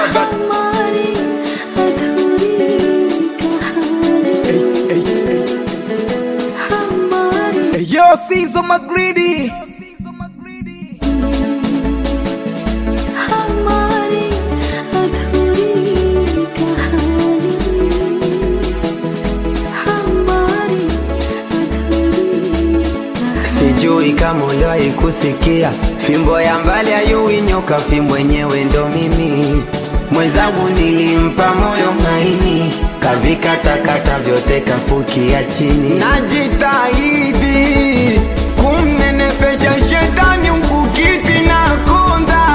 Saga. Hey, yo, Caesar McGreedy. Sijui kama uliwahi kusikia fimbo ya mbali hayui nyoka, fimbo yenyewe ndo mimi. Mwenzangu nilimpa moyo maini, kavikatakata vyote kafukia chini. Najitahidi kumnenepesha shetani huku kiti na konda,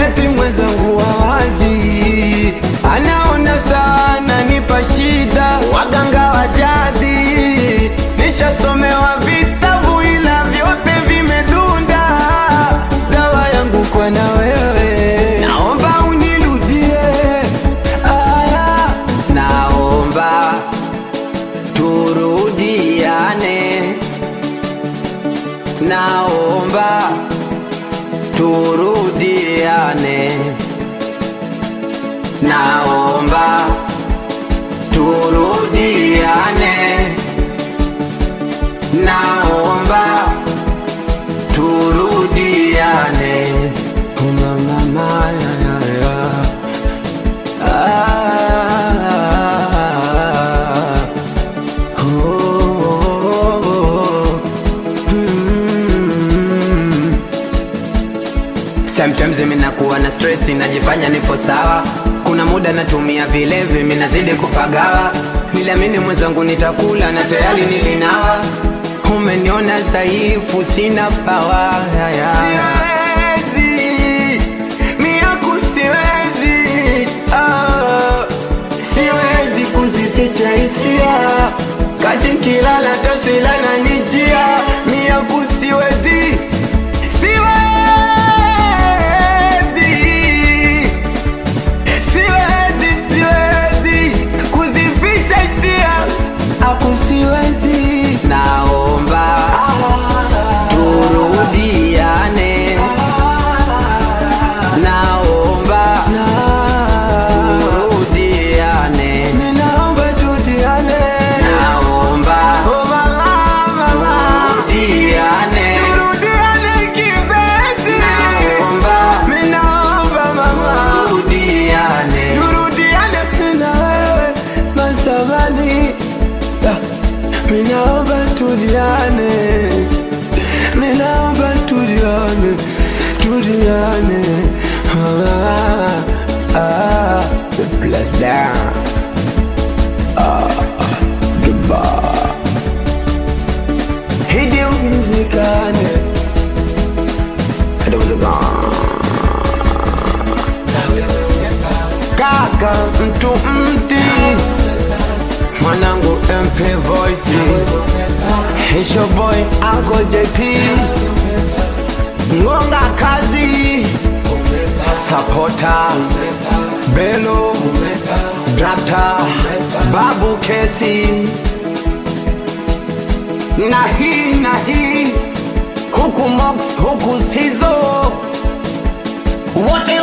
eti mwenzangu wawazi anaona sana nipa shida. Waganga wa jadi nishasomewa vitabu ila vyote vimedunda. Dawa yangu kwa na wewe, naomba unirudie. Aya, naomba turudiane, naomba turudiane, naomba turudiane, naomba turudiane. Mama ya ya. Sometimes mimi nakuwa na stress, najifanya nipo sawa. Kuna muda natumia vilevi, mimi nazidi kupagawa. Niliamini mwenzangu nitakula na tayari nilinawa. Umeniona dhaifu, sina power. Siwezi, miaku siwezi. Siwezi kuzificha hisia, kati kilala taswila na nijia. Miaku siwezi, kuzificha hisia, aku siwezi. Naomba turudiane, naomba turudiane, naomba turudiane, naomba turudiane, turudiane kipenzi, naomba turudiane, turudiane na wewe masabani. Minaomba turudiane, minaomba turudiane, turudiane. The bless down. Goodbye. Hidi uwezekane, hidi uwezekane. Kaka mtu mti, mwanangu MP Voice, it's your boy Uncle JP. Ngonga kazi, Supporter, Bello, Drapta, Babu Kesi. Nahi, huku Mox, huku Sizo, wote